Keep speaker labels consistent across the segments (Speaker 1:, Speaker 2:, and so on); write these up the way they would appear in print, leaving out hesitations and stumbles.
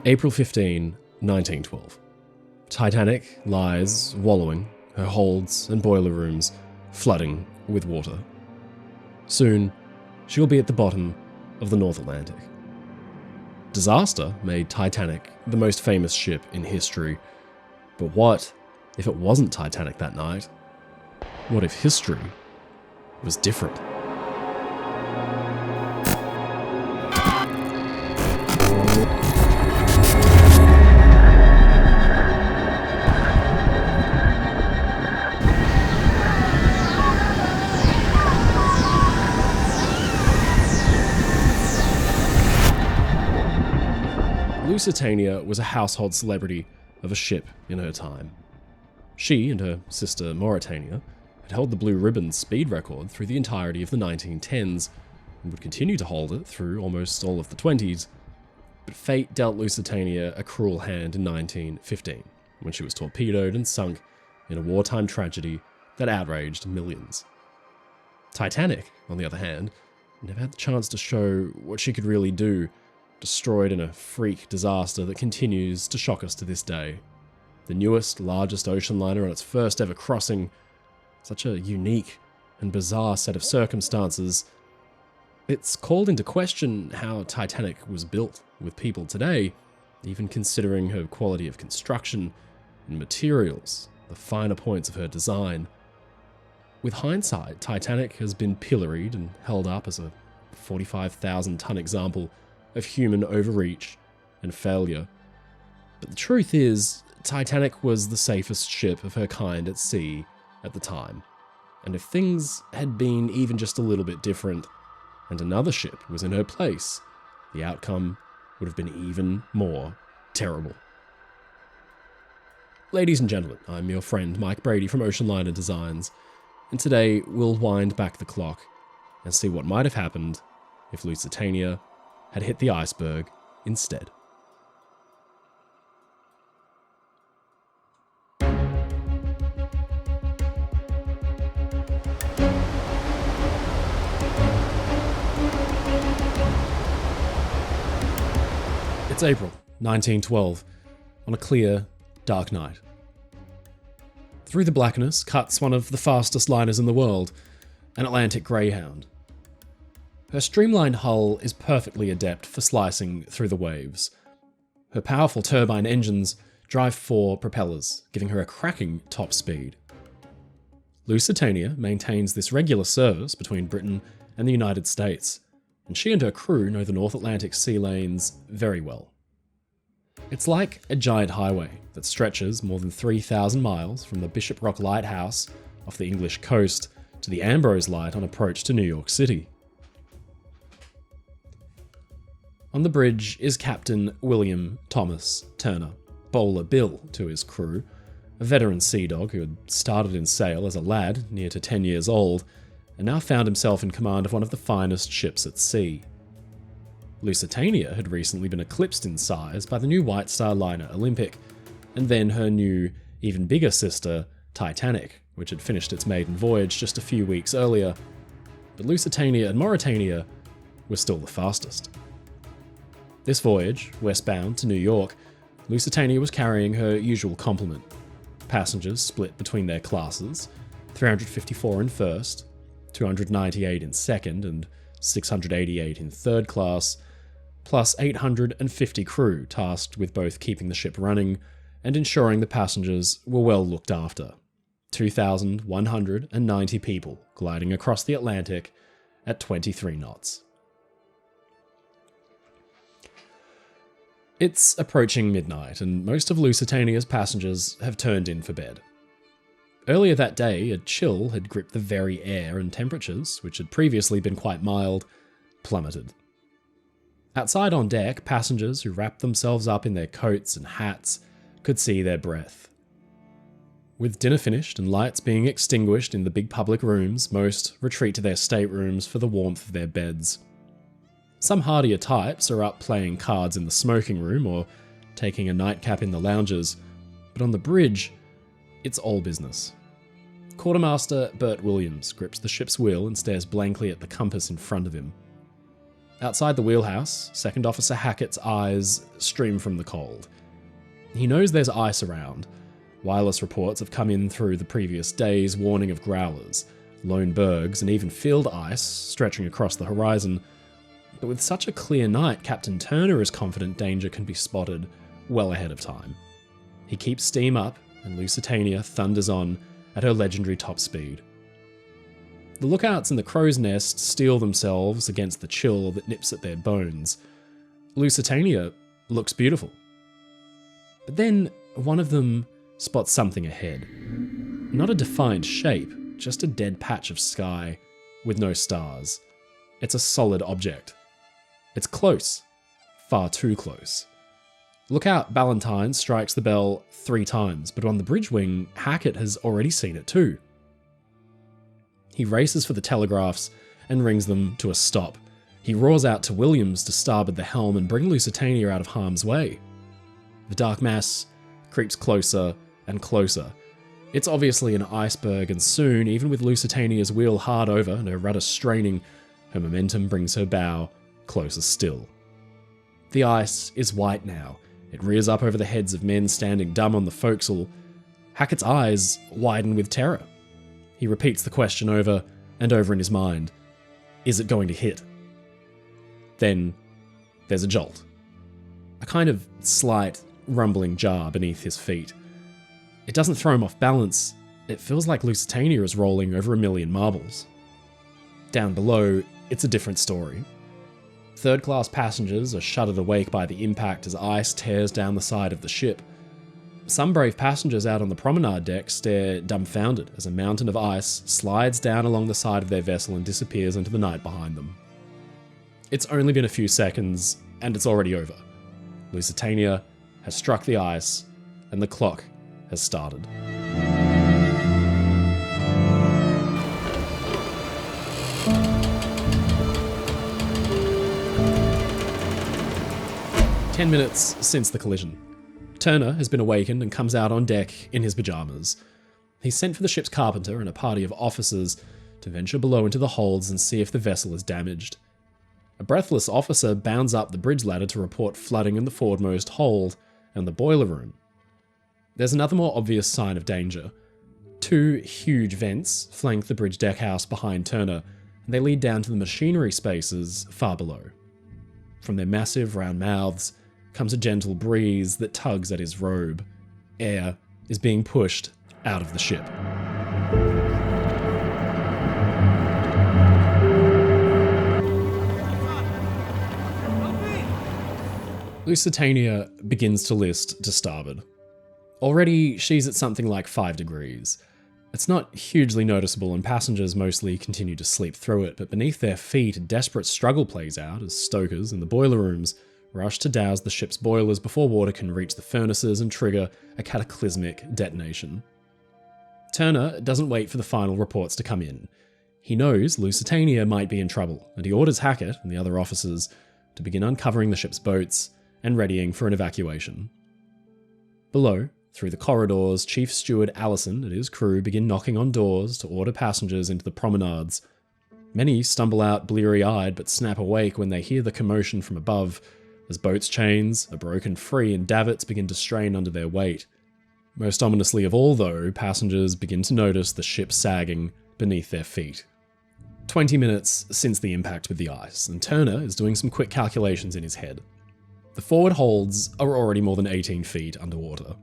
Speaker 1: April 15, 1912. Titanic lies wallowing, her holds and boiler rooms flooding with water. Soon, she'll be at the bottom of the North Atlantic. Disaster made Titanic the most famous ship in history. But what if it wasn't Titanic that night? What if history was different? Lusitania was a household celebrity of a ship in her time. She and her sister Mauretania had held the Blue Ribbon speed record through the entirety of the 1910s and would continue to hold it through almost all of the 20s, but fate dealt Lusitania a cruel hand in 1915 when she was torpedoed and sunk in a wartime tragedy that outraged millions. Titanic, on the other hand, never had the chance to show what she could really do, destroyed in a freak disaster that continues to shock us to this day. The newest, largest ocean liner on its first ever crossing, such a unique and bizarre set of circumstances. It's called into question how Titanic was built with people today, even considering her quality of construction and materials, the finer points of her design. With hindsight, Titanic has been pilloried and held up as a 45,000-ton example of human overreach and failure. But the truth is, Titanic was the safest ship of her kind at sea at the time. And if things had been even just a little bit different, and another ship was in her place, the outcome would have been even more terrible. Ladies and gentlemen, I'm your friend Mike Brady from Oceanliner Designs, and today we'll wind back the clock and see what might have happened if Lusitania had hit the iceberg instead. It's April 1912, on a clear, dark night. Through the blackness cuts one of the fastest liners in the world, an Atlantic Greyhound. Her streamlined hull is perfectly adept for slicing through the waves. Her powerful turbine engines drive 4 propellers, giving her a cracking top speed. Lusitania maintains this regular service between Britain and the United States, and she and her crew know the North Atlantic sea lanes very well. It's like a giant highway that stretches more than 3,000 miles from the Bishop Rock Lighthouse off the English coast to the Ambrose Light on approach to New York City. On the bridge is Captain William Thomas Turner, Bowler Bill to his crew, a veteran sea dog who had started in sail as a lad near to 10 years old and now found himself in command of one of the finest ships at sea. Lusitania had recently been eclipsed in size by the new White Star liner Olympic, and then her new, even bigger sister, Titanic, which had finished its maiden voyage just a few weeks earlier. But Lusitania and Mauretania were still the fastest. This voyage, westbound to New York, Lusitania was carrying her usual complement. Passengers split between their classes, 354 in first, 298 in second, and 688 in third class, plus 850 crew tasked with both keeping the ship running and ensuring the passengers were well looked after. 2,190 people gliding across the Atlantic at 23 knots. It's approaching midnight, and most of Lusitania's passengers have turned in for bed. Earlier that day, a chill had gripped the very air, and temperatures, which had previously been quite mild, plummeted. Outside on deck, passengers who wrapped themselves up in their coats and hats could see their breath. With dinner finished and lights being extinguished in the big public rooms, most retreat to their staterooms for the warmth of their beds. Some hardier types are up playing cards in the smoking room or taking a nightcap in the lounges, but on the bridge, it's all business. Quartermaster Bert Williams grips the ship's wheel and stares blankly at the compass in front of him. Outside the wheelhouse, Second Officer Hackett's eyes stream from the cold. He knows there's ice around. Wireless reports have come in through the previous days warning of growlers, lone bergs, and even field ice stretching across the horizon. But with such a clear night, Captain Turner is confident danger can be spotted well ahead of time. He keeps steam up, and Lusitania thunders on at her legendary top speed. The lookouts in the crow's nest steel themselves against the chill that nips at their bones. Lusitania looks beautiful. But then one of them spots something ahead. Not a defined shape, just a dead patch of sky with no stars. It's a solid object. It's close, far too close. Lookout Ballantyne strikes the bell 3 times, but on the bridge wing, Hackett has already seen it too. He races for the telegraphs and rings them to a stop. He roars out to Williams to starboard the helm and bring Lusitania out of harm's way. The dark mass creeps closer and closer. It's obviously an iceberg, and soon, even with Lusitania's wheel hard over and her rudder straining, her momentum brings her bow closer still. The ice is white now. It rears up over the heads of men standing dumb on the forecastle. Hackett's eyes widen with terror. He repeats the question over and over in his mind. Is it going to hit? Then there's a jolt. A kind of slight, rumbling jar beneath his feet. It doesn't throw him off balance. It feels like Lusitania is rolling over 1,000,000 marbles. Down below, it's a different story. Third-class passengers are shuddered awake by the impact as ice tears down the side of the ship. Some brave passengers out on the promenade deck stare dumbfounded as a mountain of ice slides down along the side of their vessel and disappears into the night behind them. It's only been a few seconds, and it's already over. Lusitania has struck the ice, and the clock has started. "10 minutes since the collision. Turner has been awakened and comes out on deck in his pajamas. He's sent for the ship's carpenter and a party of officers to venture below into the holds and see if the vessel is damaged. A breathless officer bounds up the bridge ladder to report flooding in the forwardmost hold and the boiler room. There's another more obvious sign of danger. 2 huge vents flank the bridge deckhouse behind Turner, and they lead down to the machinery spaces far below. From their massive round mouths comes a gentle breeze that tugs at his robe. Air is being pushed out of the ship. Lusitania begins to list to starboard. Already, she's at something like 5 degrees. It's not hugely noticeable and passengers mostly continue to sleep through it, but beneath their feet a desperate struggle plays out as stokers in the boiler rooms rush to douse the ship's boilers before water can reach the furnaces and trigger a cataclysmic detonation. Turner doesn't wait for the final reports to come in. He knows Lusitania might be in trouble, and he orders Hackett and the other officers to begin uncovering the ship's boats and readying for an evacuation. Below, through the corridors, Chief Steward Allison and his crew begin knocking on doors to order passengers into the promenades. Many stumble out bleary-eyed but snap awake when they hear the commotion from above, as boats' chains are broken free and davits begin to strain under their weight. Most ominously of all, though, passengers begin to notice the ship sagging beneath their feet. 20 minutes since the impact with the ice, and Turner is doing some quick calculations in his head. The forward holds are already more than 18 feet underwater.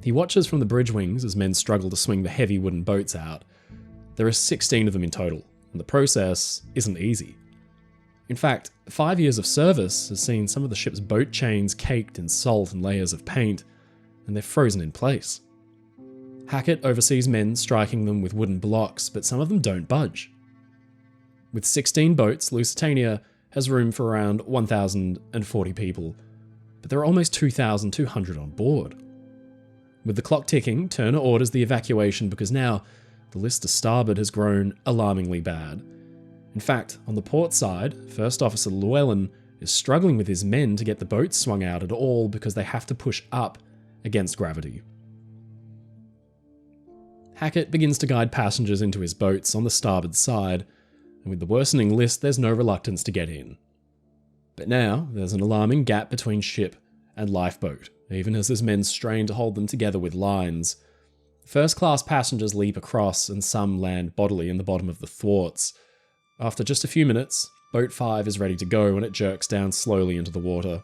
Speaker 1: He watches from the bridge wings as men struggle to swing the heavy wooden boats out. There are 16 of them in total, and the process isn't easy. In fact, 5 years of service has seen some of the ship's boat chains caked in salt and layers of paint, and they're frozen in place. Hackett oversees men striking them with wooden blocks, but some of them don't budge. With 16 boats, Lusitania has room for around 1,040 people, but there are almost 2,200 on board. With the clock ticking, Turner orders the evacuation because now the list to starboard has grown alarmingly bad. In fact, on the port side, First Officer Llewellyn is struggling with his men to get the boats swung out at all because they have to push up against gravity. Hackett begins to guide passengers into his boats on the starboard side, and with the worsening list, there's no reluctance to get in. But now, there's an alarming gap between ship and lifeboat, even as his men strain to hold them together with lines. First-class passengers leap across, and some land bodily in the bottom of the thwarts. After just a few minutes, Boat 5 is ready to go, and it jerks down slowly into the water.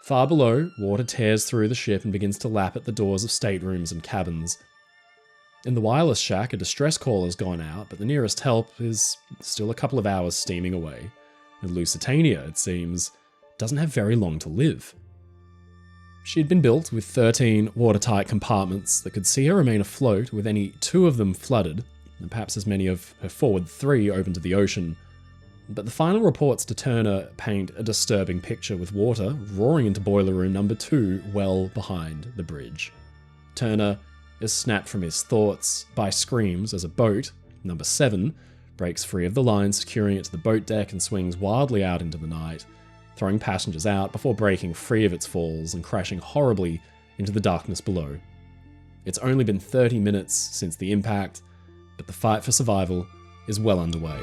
Speaker 1: Far below, water tears through the ship and begins to lap at the doors of staterooms and cabins. In the wireless shack, a distress call has gone out, but the nearest help is still a couple of hours steaming away. And Lusitania, it seems, doesn't have very long to live. She had been built with 13 watertight compartments that could see her remain afloat, with any 2 of them flooded, and perhaps as many of her forward 3 open to the ocean. But the final reports to Turner paint a disturbing picture, with water roaring into boiler room number 2 well behind the bridge. Turner is snapped from his thoughts by screams as a boat, number 7, breaks free of the line, securing it to the boat deck, and swings wildly out into the night, throwing passengers out before breaking free of its falls and crashing horribly into the darkness below. It's only been 30 minutes since the impact, but the fight for survival is well underway.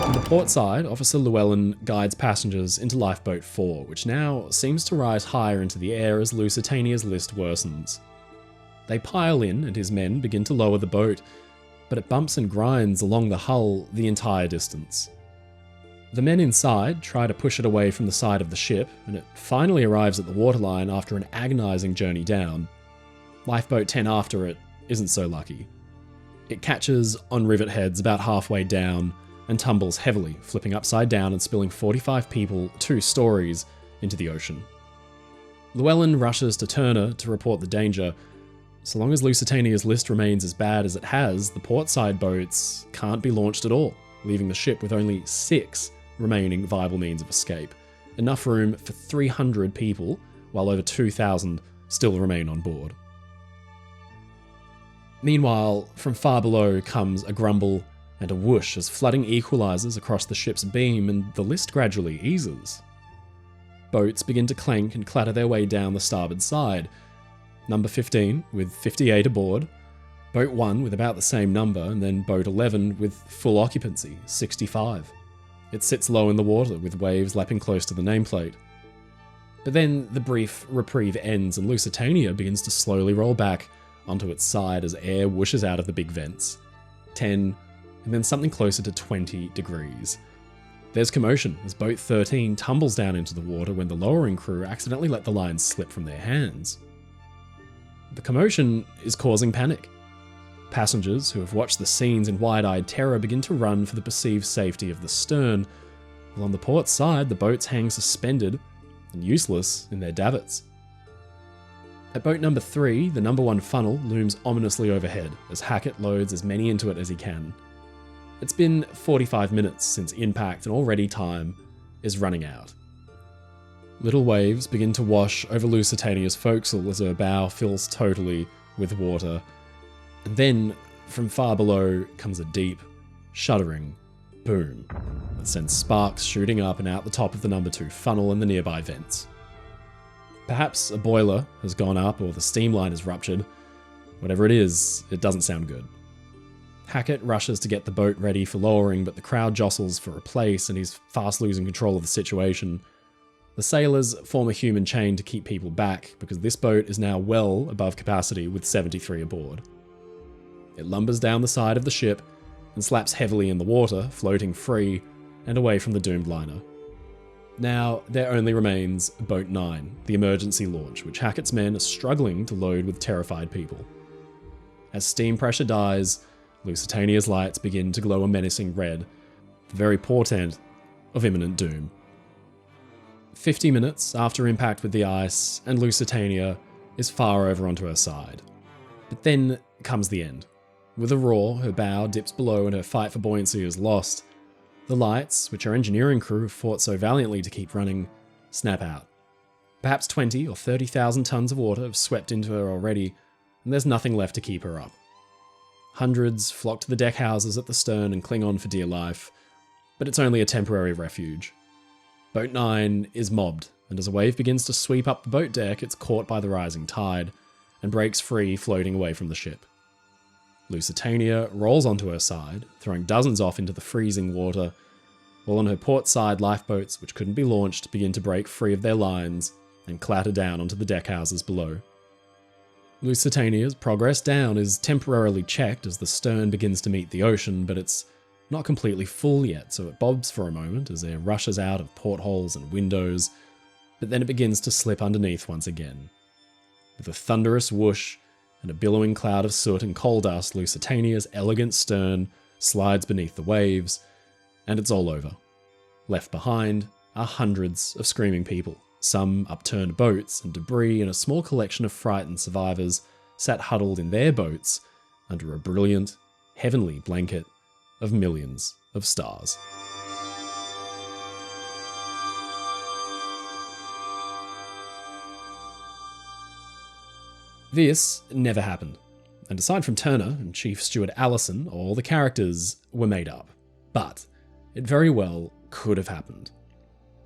Speaker 1: On the port side, Officer Llewellyn guides passengers into Lifeboat 4, which now seems to rise higher into the air as Lusitania's list worsens. They pile in, and his men begin to lower the boat, but it bumps and grinds along the hull the entire distance. The men inside try to push it away from the side of the ship, and it finally arrives at the waterline after an agonizing journey down. Lifeboat 10 after it isn't so lucky. It catches on rivet heads about halfway down and tumbles heavily, flipping upside down and spilling 45 people 2 stories into the ocean. Llewellyn rushes to Turner to report the danger. So long as Lusitania's list remains as bad as it has, the portside boats can't be launched at all, leaving the ship with only 6 remaining viable means of escape. Enough room for 300 people, while over 2,000 still remain on board. Meanwhile, from far below comes a grumble and a whoosh as flooding equalizes across the ship's beam, and the list gradually eases. Boats begin to clank and clatter their way down the starboard side. Number 15 with 58 aboard, Boat 1 with about the same number, and then Boat 11 with full occupancy, 65. It sits low in the water with waves lapping close to the nameplate. But then the brief reprieve ends and Lusitania begins to slowly roll back onto its side as air whooshes out of the big vents. 10, and then something closer to 20 degrees. There's commotion as Boat 13 tumbles down into the water when the lowering crew accidentally let the lines slip from their hands. The commotion is causing panic. Passengers who have watched the scenes in wide-eyed terror begin to run for the perceived safety of the stern, while on the port side the boats hang suspended and useless in their davits. At boat number 3, the number 1 funnel looms ominously overhead as Hackett loads as many into it as he can. It's been 45 minutes since impact and already time is running out. Little waves begin to wash over Lusitania's forecastle as her bow fills totally with water. And then, from far below, comes a deep, shuddering boom that sends sparks shooting up and out the top of the number 2 funnel and the nearby vents. Perhaps a boiler has gone up or the steam line has ruptured. Whatever it is, it doesn't sound good. Hackett rushes to get the boat ready for lowering, but the crowd jostles for a place and he's fast losing control of the situation. The sailors form a human chain to keep people back because this boat is now well above capacity with 73 aboard. It lumbers down the side of the ship and slaps heavily in the water, floating free and away from the doomed liner. Now, there only remains Boat 9, the emergency launch, which Hackett's men are struggling to load with terrified people. As steam pressure dies, Lusitania's lights begin to glow a menacing red, the very portent of imminent doom. 50 minutes after impact with the ice, and Lusitania is far over onto her side. But then comes the end. With a roar, her bow dips below and her fight for buoyancy is lost. The lights, which her engineering crew have fought so valiantly to keep running, snap out. Perhaps 20 or 30,000 tons of water have swept into her already, and there's nothing left to keep her up. Hundreds flock to the deck houses at the stern and cling on for dear life, but it's only a temporary refuge. Boat 9 is mobbed, and as a wave begins to sweep up the boat deck, it's caught by the rising tide and breaks free, floating away from the ship. Lusitania rolls onto her side, throwing dozens off into the freezing water, while on her port side lifeboats, which couldn't be launched, begin to break free of their lines and clatter down onto the deckhouses below. Lusitania's progress down is temporarily checked as the stern begins to meet the ocean, but it's not completely full yet, so it bobs for a moment as air rushes out of portholes and windows, but then it begins to slip underneath once again. With a thunderous whoosh and a billowing cloud of soot and coal dust, Lusitania's elegant stern slides beneath the waves, and it's all over. Left behind are hundreds of screaming people, some upturned boats and debris, and a small collection of frightened survivors sat huddled in their boats under a brilliant, heavenly blanket of millions of stars. This never happened, and aside from Turner and Chief Steward Allison, all the characters were made up. But it very well could have happened.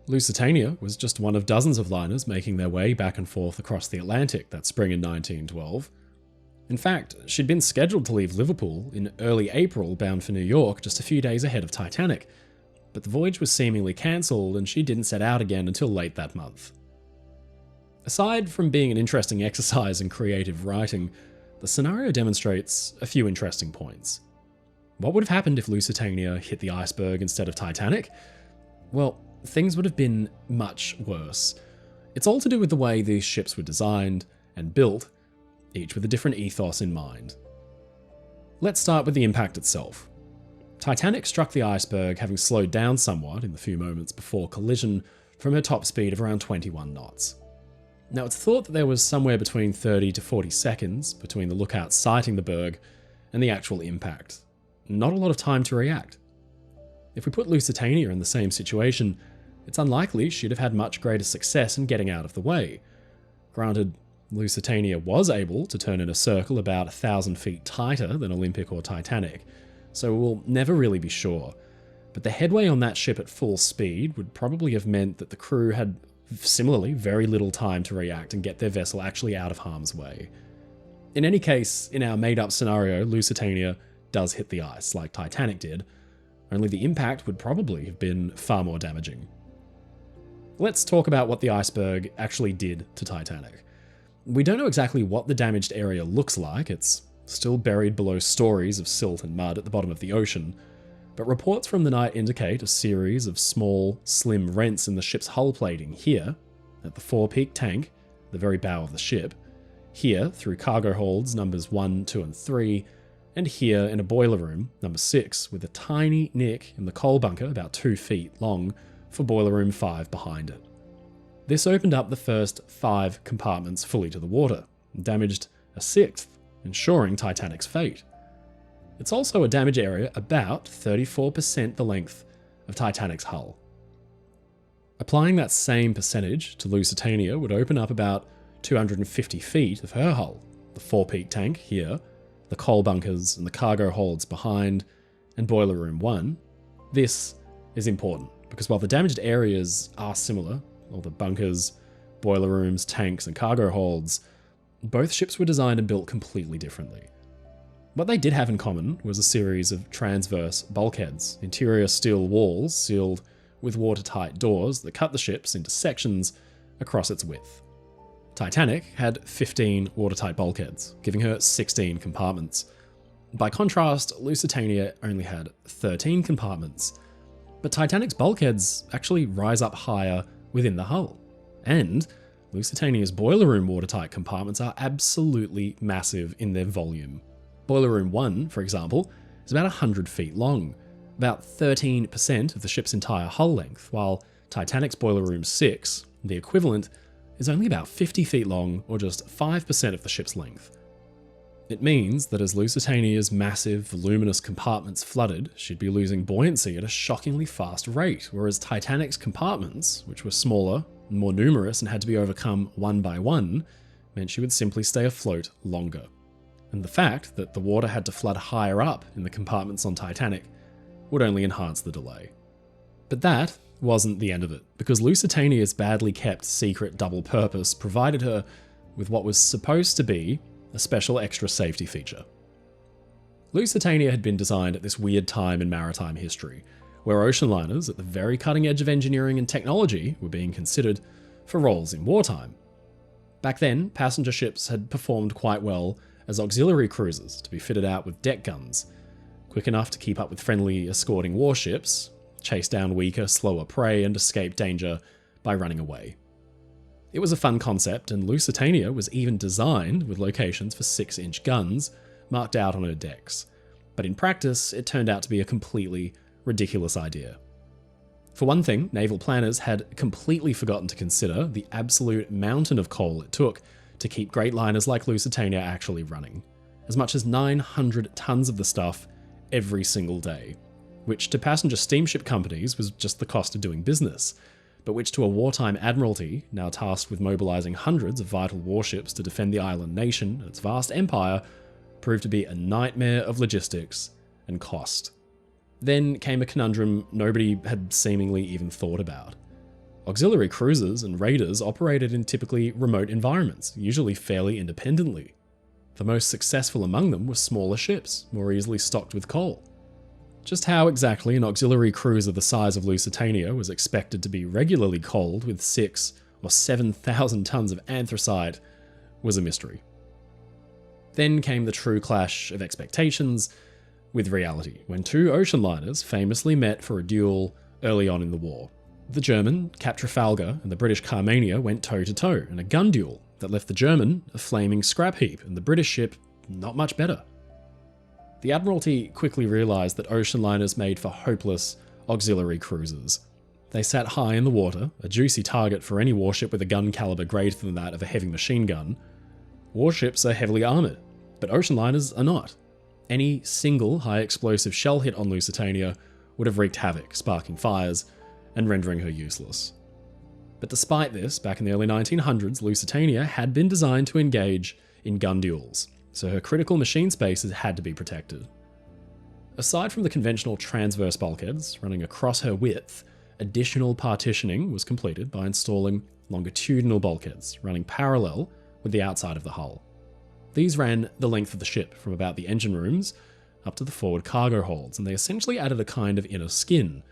Speaker 1: Lusitania was just one of dozens of liners making their way back and forth across the Atlantic that spring in 1912. In fact, she'd been scheduled to leave Liverpool in early April bound for New York just a few days ahead of Titanic, but the voyage was seemingly cancelled and she didn't set out again until late that month. Aside from being an interesting exercise in creative writing, the scenario demonstrates a few interesting points. What would have happened if Lusitania hit the Iceberg instead of Titanic? Well, things would have been much worse. It's all to do with the way these ships were designed and built, each with a different ethos in mind. Let's start with the impact itself. Titanic struck the iceberg, having slowed down somewhat in the few moments before collision from her top speed of around 21 knots. Now, it's thought that there was somewhere between 30 to 40 seconds between the lookout sighting the berg and the actual impact. Not a lot of time to react. If we put Lusitania in the same situation, it's unlikely she'd have had much greater success in getting out of the way. Granted, Lusitania was able to turn in a circle about 1,000 feet tighter than Olympic or Titanic, so we'll never really be sure. But the headway on that ship at full speed would probably have meant that the crew had similarly very little time to react and get their vessel actually out of harm's way. In any case, in our made-up scenario, Lusitania does hit the ice, like Titanic did, only the impact would probably have been far more damaging. Let's talk about what the iceberg actually did to Titanic. We don't know exactly what the damaged area looks like. It's still buried below stories of silt and mud at the bottom of the ocean, but reports from the night indicate a series of small, slim rents in the ship's hull plating here, at the forepeak tank, the very bow of the ship, here through cargo holds numbers 1, 2, and 3, and here in a boiler room, number 6, with a tiny nick in the coal bunker about 2 feet long for boiler room 5 behind it. This opened up the first 5 compartments fully to the water, and damaged a 6th, ensuring Titanic's fate. It's also a damage area about 34% the length of Titanic's hull. Applying that same percentage to Lusitania would open up about 250 feet of her hull, the forepeak tank here, the coal bunkers and the cargo holds behind, and boiler room 1. This is important, because while the damaged areas are similar, all the bunkers, boiler rooms, tanks, and cargo holds, both ships were designed and built completely differently. What they did have in common was a series of transverse bulkheads, interior steel walls sealed with watertight doors that cut the ships into sections across its width. Titanic had 15 watertight bulkheads, giving her 16 compartments. By contrast, Lusitania only had 13 compartments, but Titanic's bulkheads actually rise up higher within the hull. And Lusitania's boiler room watertight compartments are absolutely massive in their volume. Boiler room 1, for example, is about 100 feet long, about 13% of the ship's entire hull length, while Titanic's boiler room 6, the equivalent, is only about 50 feet long, or just 5% of the ship's length. It means that as Lusitania's massive, voluminous compartments flooded, she'd be losing buoyancy at a shockingly fast rate, whereas Titanic's compartments, which were smaller and more numerous and had to be overcome one by one, meant she would simply stay afloat longer. And the fact that the water had to flood higher up in the compartments on Titanic would only enhance the delay. But that wasn't the end of it, because Lusitania's badly kept secret double purpose provided her with what was supposed to be a special extra safety feature. Lusitania had been designed at this weird time in maritime history, where ocean liners at the very cutting edge of engineering and technology were being considered for roles in wartime. Back then, passenger ships had performed quite well as auxiliary cruisers to be fitted out with deck guns, quick enough to keep up with friendly escorting warships, chase down weaker, slower prey, and escape danger by running away. It was a fun concept, and Lusitania was even designed with locations for 6-inch guns marked out on her decks. But in practice, it turned out to be a completely ridiculous idea. For one thing, naval planners had completely forgotten to consider the absolute mountain of coal it took to keep great liners like Lusitania actually running. As much as 900 tons of the stuff every single day, which to passenger steamship companies was just the cost of doing business, but which to a wartime admiralty, now tasked with mobilizing hundreds of vital warships to defend the island nation and its vast empire, proved to be a nightmare of logistics and cost. Then came a conundrum nobody had seemingly even thought about. Auxiliary cruisers and raiders operated in typically remote environments, usually fairly independently. The most successful among them were smaller ships, more easily stocked with coal. Just how exactly an auxiliary cruiser the size of Lusitania was expected to be regularly coaled with 6,000 or 7,000 tons of anthracite was a mystery. Then came the true clash of expectations with reality, when two ocean liners famously met for a duel early on in the war. The German Cap Trafalgar and the British Carmania went toe-to-toe in a gun duel that left the German a flaming scrap heap and the British ship not much better. The Admiralty quickly realised that ocean liners made for hopeless auxiliary cruisers. They sat high in the water, a juicy target for any warship with a gun caliber greater than that of a heavy machine gun. Warships are heavily armoured, but ocean liners are not. Any single high-explosive shell hit on Lusitania would have wreaked havoc, sparking fires and rendering her useless. But despite this, back in the early 1900s, Lusitania had been designed to engage in gun duels, so her critical machine spaces had to be protected. Aside from the conventional transverse bulkheads running across her width, additional partitioning was completed by installing longitudinal bulkheads running parallel with the outside of the hull. These ran the length of the ship from about the engine rooms up to the forward cargo holds, and they essentially added a kind of inner skin.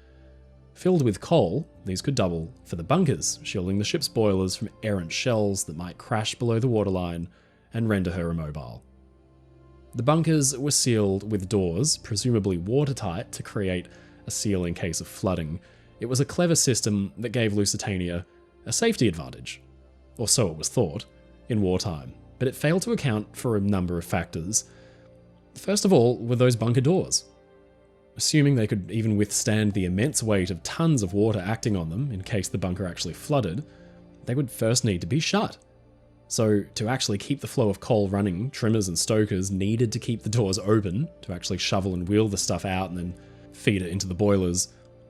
Speaker 1: Filled with coal, these could double for the bunkers, shielding the ship's boilers from errant shells that might crash below the waterline and render her immobile. The bunkers were sealed with doors, presumably watertight, to create a seal in case of flooding. It was a clever system that gave Lusitania a safety advantage, or so it was thought, in wartime, but it failed to account for a number of factors. First of all were those bunker doors. Assuming they could even withstand the immense weight of tons of water acting on them in case the bunker actually flooded, they would first need to be shut. So to actually keep the flow of coal running, trimmers and stokers needed to keep the doors open to actually shovel and wheel the stuff out and then feed it into the boilers.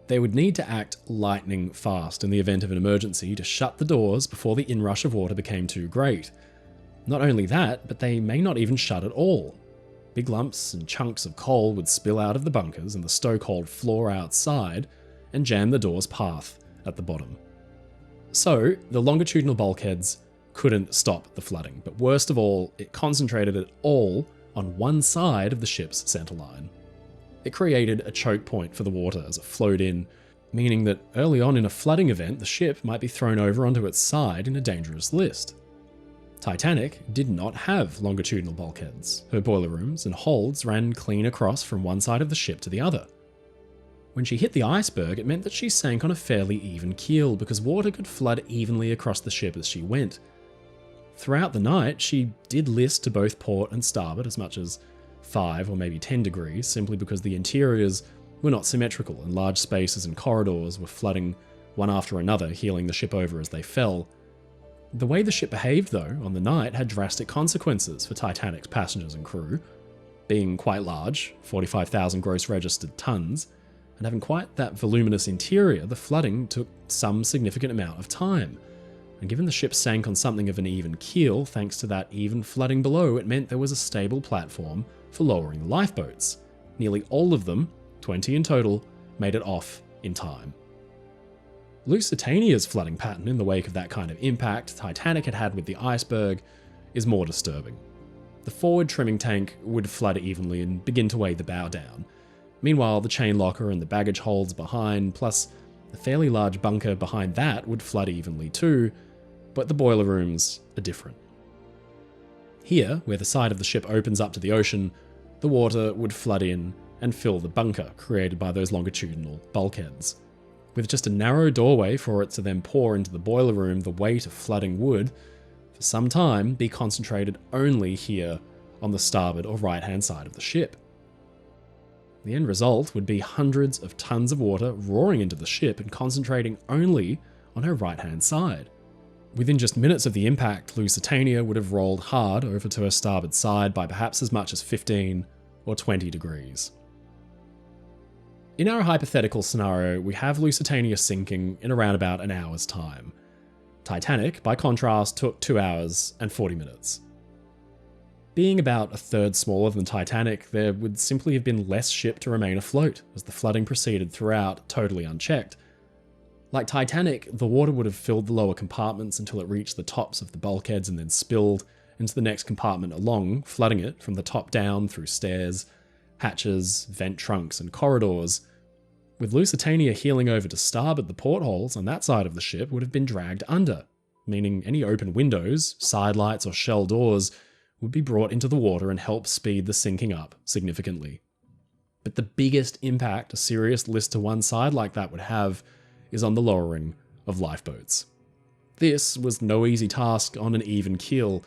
Speaker 1: They would need to act lightning fast in the event of an emergency to shut the doors before the inrush of water became too great. Not only that, but they may not even shut at all. Big lumps and chunks of coal would spill out of the bunkers and the stokehold floor outside and jam the door's path at the bottom. So the longitudinal bulkheads couldn't stop the flooding, but worst of all, it concentrated it all on one side of the ship's centerline. It created a choke point for the water as it flowed in, meaning that early on in a flooding event, the ship might be thrown over onto its side in a dangerous list. Titanic did not have longitudinal bulkheads. Her boiler rooms and holds ran clean across from one side of the ship to the other. When she hit the iceberg, it meant that she sank on a fairly even keel because water could flood evenly across the ship as she went. Throughout the night, she did list to both port and starboard as much as 5 or maybe 10 degrees, simply because the interiors were not symmetrical and large spaces and corridors were flooding one after another, heeling the ship over as they fell. The way the ship behaved, though, on the night had drastic consequences for Titanic's passengers and crew. Being quite large, 45,000 gross registered tons, and having quite that voluminous interior, the flooding took some significant amount of time. And given the ship sank on something of an even keel, thanks to that even flooding below, it meant there was a stable platform for lowering the lifeboats. Nearly all of them, 20 in total, made it off in time. Lusitania's flooding pattern in the wake of that kind of impact Titanic had had with the Iceberg is more disturbing. The forward trimming tank would flood evenly and begin to weigh the bow down. Meanwhile, the chain locker and the baggage holds behind, plus a fairly large bunker behind that, would flood evenly too, but the boiler rooms are different. Here, where the side of the ship opens up to the ocean, the water would flood in and fill the bunker created by those longitudinal bulkheads. With just a narrow doorway for it to then pour into the boiler room, the weight of flooding would, for some time, be concentrated only here on the starboard or right-hand side of the ship. The end result would be hundreds of tons of water roaring into the ship and concentrating only on her right-hand side. Within just minutes of the impact, Lusitania would have rolled hard over to her starboard side by perhaps as much as 15 or 20 degrees. In our hypothetical scenario, we have Lusitania sinking in around about an hour's time. Titanic, by contrast, took 2 hours and 40 minutes. Being about a third smaller than Titanic, there would simply have been less ship to remain afloat, as the flooding proceeded throughout, totally unchecked. Like Titanic, the water would have filled the lower compartments until it reached the tops of the bulkheads and then spilled into the next compartment along, flooding it from the top down through stairs, hatches, vent trunks, and corridors. With Lusitania heeling over to starboard, the portholes on that side of the ship would have been dragged under, meaning any open windows, side lights, or shell doors would be brought into the water and help speed the sinking up significantly. But the biggest impact a serious list to one side like that would have is on the lowering of lifeboats. This was no easy task on an even keel,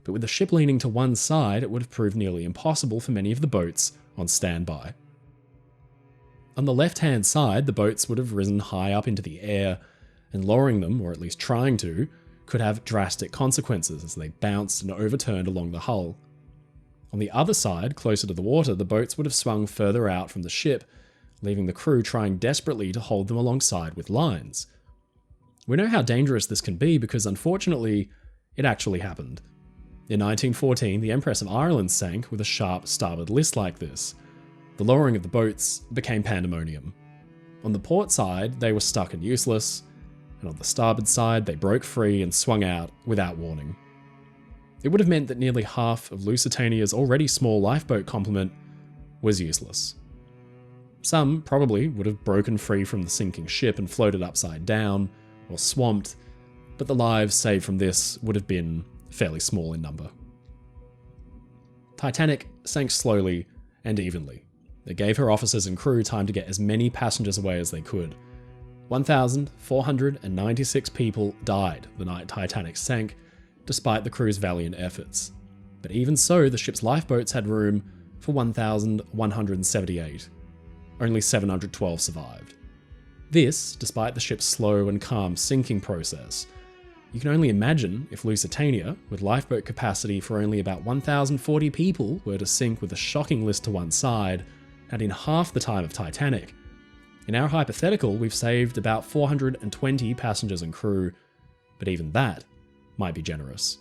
Speaker 1: but with the ship leaning to one side, it would have proved nearly impossible for many of the boats on standby. On the left-hand side, the boats would have risen high up into the air, and lowering them, or at least trying to, could have drastic consequences as they bounced and overturned along the hull. On the other side, closer to the water, the boats would have swung further out from the ship, leaving the crew trying desperately to hold them alongside with lines. We know how dangerous this can be because, unfortunately, it actually happened. In 1914, the Empress of Ireland sank with a sharp starboard list like this. The lowering of the boats became pandemonium. On the port side, they were stuck and useless, and on the starboard side, they broke free and swung out without warning. It would have meant that nearly half of Lusitania's already small lifeboat complement was useless. Some probably would have broken free from the sinking ship and floated upside down, or swamped, but the lives saved from this would have been fairly small in number. Titanic sank slowly and evenly. It gave her officers and crew time to get as many passengers away as they could. 1,496 people died the night Titanic sank, despite the crew's valiant efforts. But even so, the ship's lifeboats had room for 1,178. Only 712 survived. This, despite the ship's slow and calm sinking process. You can only imagine if Lusitania, with lifeboat capacity for only about 1,040 people, were to sink with a shocking list to one side, and in half the time of Titanic. In our hypothetical, we've saved about 420 passengers and crew, but even that might be generous.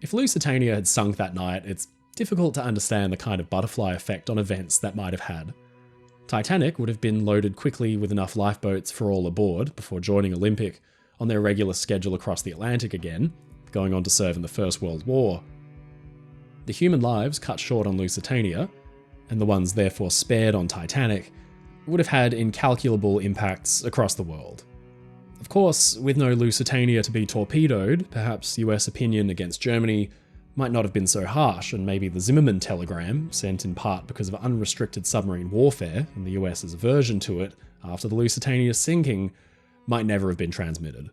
Speaker 1: If Lusitania had sunk that night, it's difficult to understand the kind of butterfly effect on events that might have had. Titanic would have been loaded quickly with enough lifeboats for all aboard before joining Olympic on their regular schedule across the Atlantic again, going on to serve in the First World War. The human lives cut short on Lusitania, and the ones therefore spared on Titanic, would have had incalculable impacts across the world. Of course, with no Lusitania to be torpedoed, perhaps US opinion against Germany might not have been so harsh, and maybe the Zimmermann telegram, sent in part because of unrestricted submarine warfare and the US's aversion to it after the Lusitania's sinking, might never have been transmitted.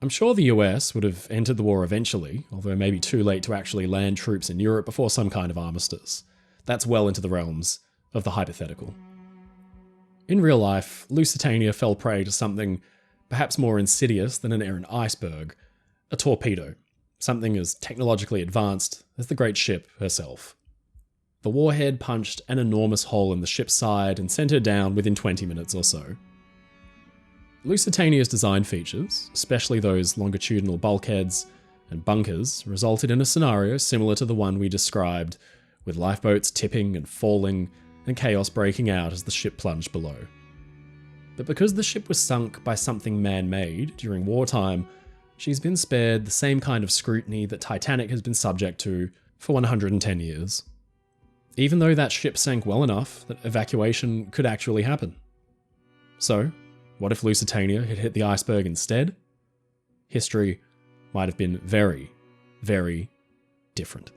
Speaker 1: I'm sure the US would have entered the war eventually, although maybe too late to actually land troops in Europe before some kind of armistice. That's well into the realms of the hypothetical. In real life, Lusitania fell prey to something perhaps more insidious than an errant iceberg, a torpedo. Something as technologically advanced as the great ship herself. The warhead punched an enormous hole in the ship's side and sent her down within 20 minutes or so. Lusitania's design features, especially those longitudinal bulkheads and bunkers, resulted in a scenario similar to the one we described, with lifeboats tipping and falling and chaos breaking out as the ship plunged below. But because the ship was sunk by something man-made during wartime, she's been spared the same kind of scrutiny that Titanic has been subject to for 110 years. Even though that ship sank well enough that evacuation could actually happen. So, what if Lusitania had hit the iceberg instead? History might have been very, very different.